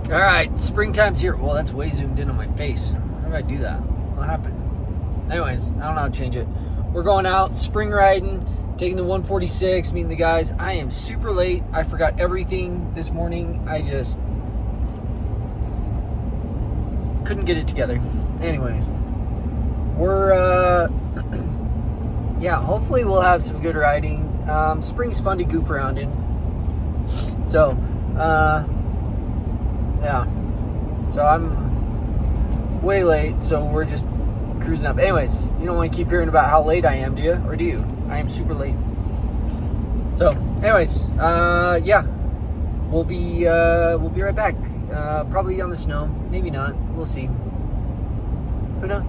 All right, springtime's here. Well, that's way zoomed in on my face. How did I do that? What happened? Anyways, I don't know how to change it. We're going out spring riding, taking the 146, meeting the guys. I am super late. I forgot everything this morning. I just couldn't get it together. Anyways, we're yeah, hopefully we'll have some good riding. Spring's fun to goof around in. So, yeah. So I'm way late, so we're just cruising up. Anyways, you don't want to keep hearing about how late I am, do you? Or do you? I am super late. So, anyways, yeah. We'll be right back. Probably on the snow. Maybe not. We'll see. Who knows?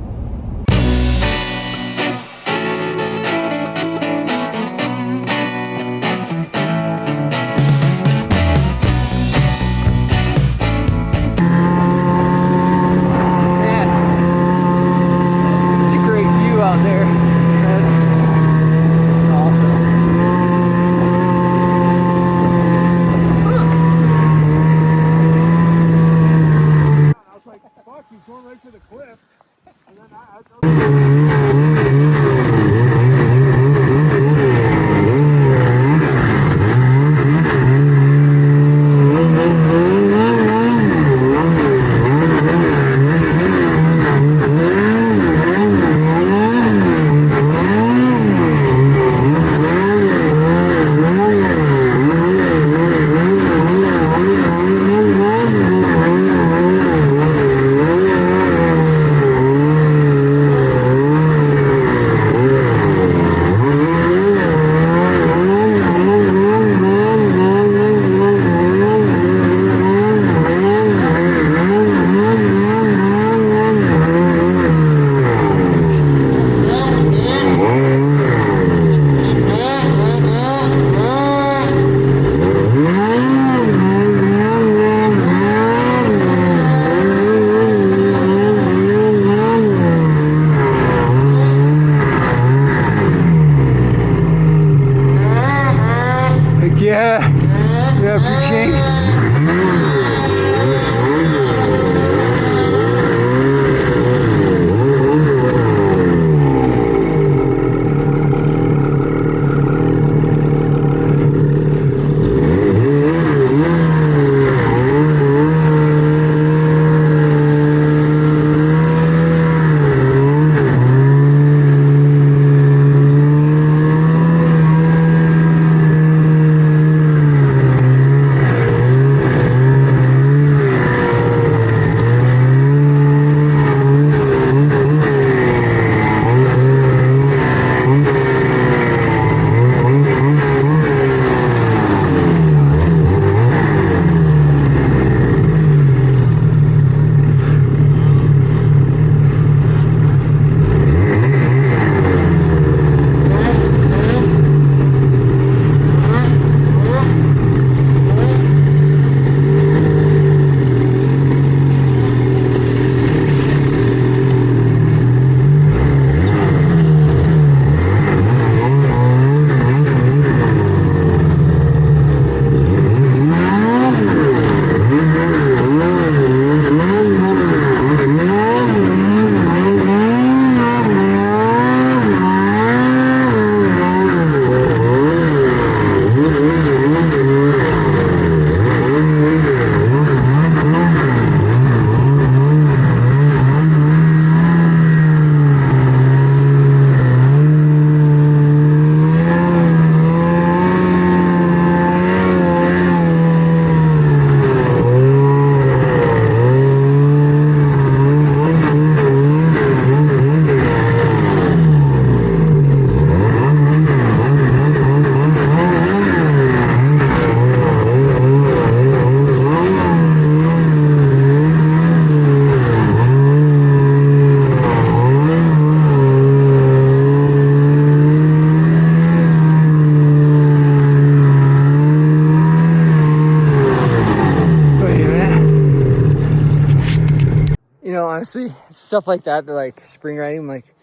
Honestly, stuff like that, like spring riding, I'm like,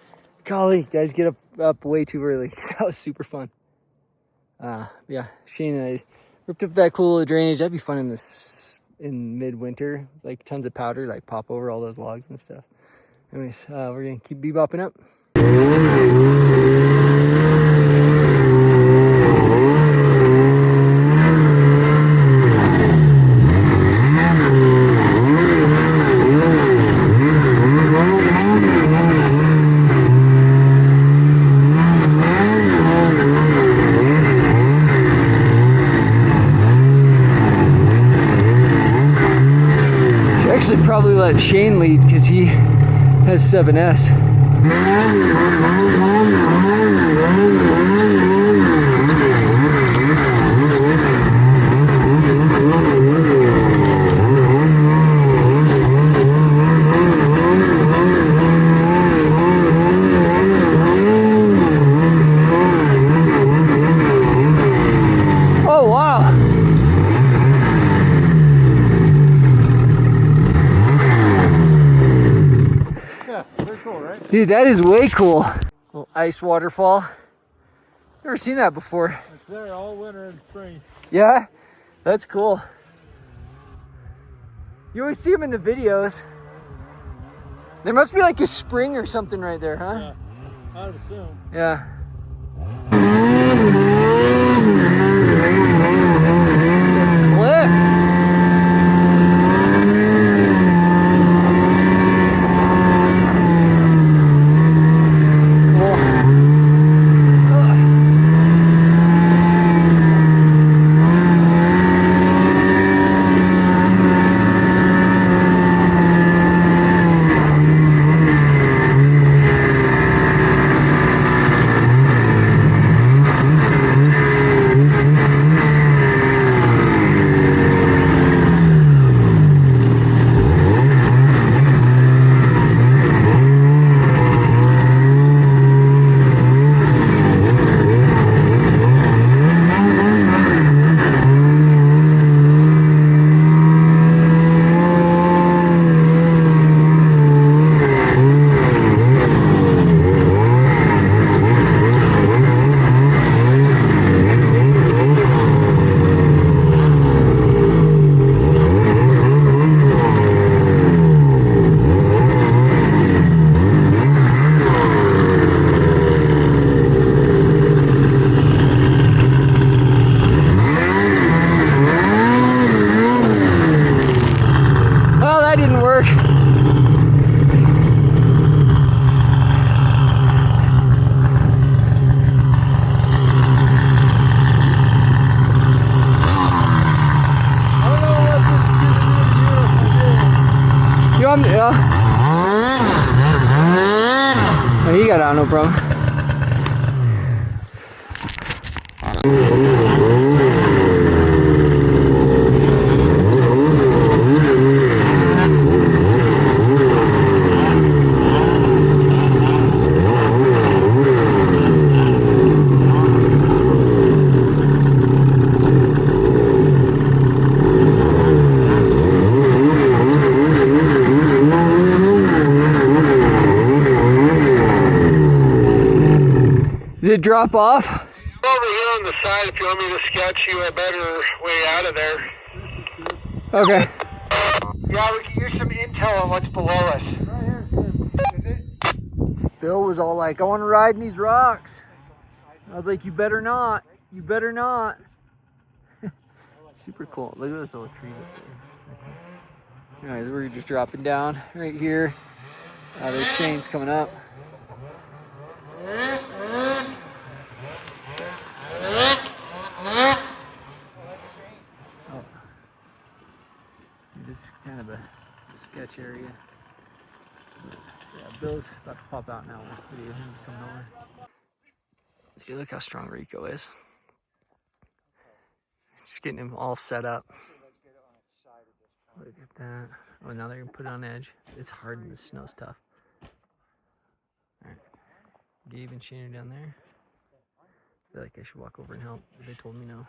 golly, guys get up way too early. That was super fun. Yeah, Shane and I ripped up that cool little drainage. That'd be fun in this in midwinter, like tons of powder, like pop over all those logs and stuff. Anyways, we're gonna keep bebopping up. Actually probably let Shane lead because he has 7S. Oh wow. Cool, right? Dude, that is way cool. Little ice waterfall. Never seen that before. It's there all winter and spring. Yeah, that's cool. You always see them in the videos. There must be like a spring or something right there, huh? Yeah, I would assume. Yeah. It's cliff. Oh, he got out, no problem. Did it drop off? Over here on the side, if you want me to sketch you a better way out of there. Okay. Yeah, we can use some intel on what's below us. Right here is good. Is it? Bill was all like, I want to ride in these rocks. I was like, you better not. You better not. Super cool. Look at this little tree up there. Anyways, we're just dropping down right here. There's Shane's coming up. Oh. This is kind of a sketch area. Yeah, Bill's about to pop out now. Video him coming over. See, look how strong Rico is. Just getting him all set up. Look at that. Oh, now they're gonna put it on edge. It's hard and the snow's tough. Alright. Gabe and Shane are down there. I feel like I should walk over and help, but they told me no.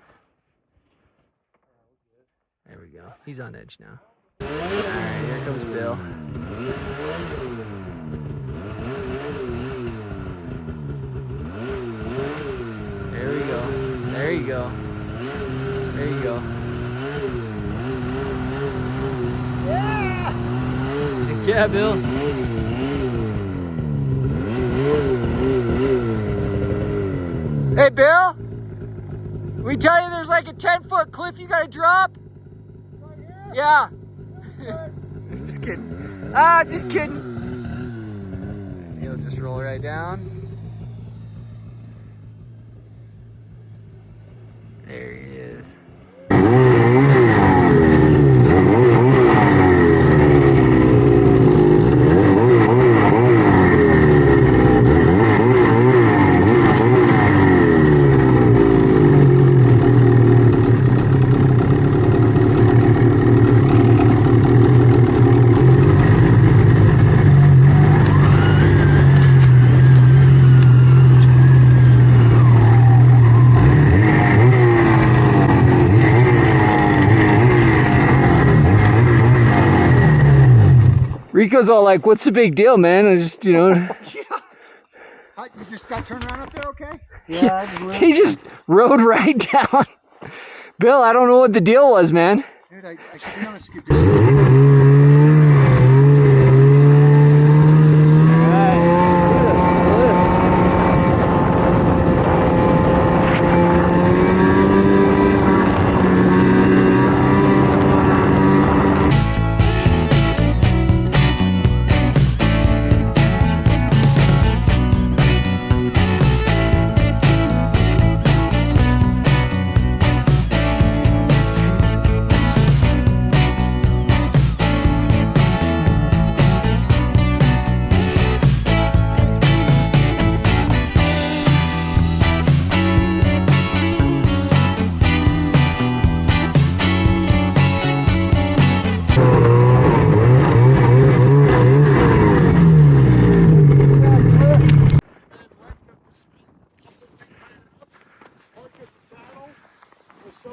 There we go. He's on edge now. Alright, here comes Bill. There we go. There you go. There you go. Yeah, Bill. Hey, Bill. We tell you there's like a 10-foot cliff you gotta drop? Right here? Yeah. Just kidding. Ah, just kidding. He'll just roll right down. There he is. Rico's all like, what's the big deal, man? I just, you know. You just got turned around up there, okay? Yeah, He just rode right down. Bill, I don't know what the deal was, man. Dude, I could be on a scooter.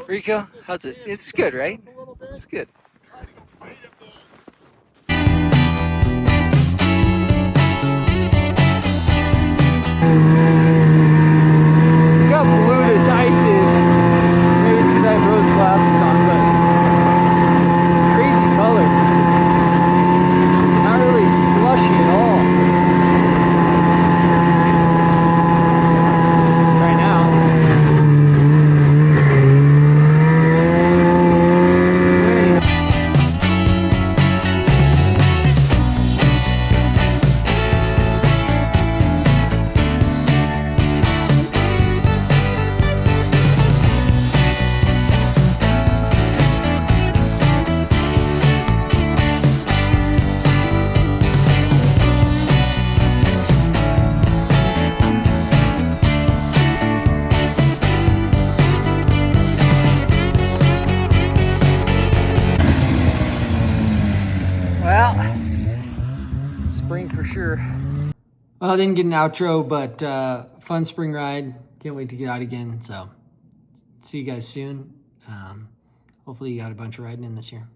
Rico, how's this? It's good, right? It's good. Look how blue this ice is. Maybe it's because I have rose glasses on, but crazy color. Not really slushy at all. Right now. Well, spring for sure. Well, I didn't get an outro, but fun spring ride. Can't wait to get out again. So see you guys soon. Hopefully you got a bunch of riding in this year.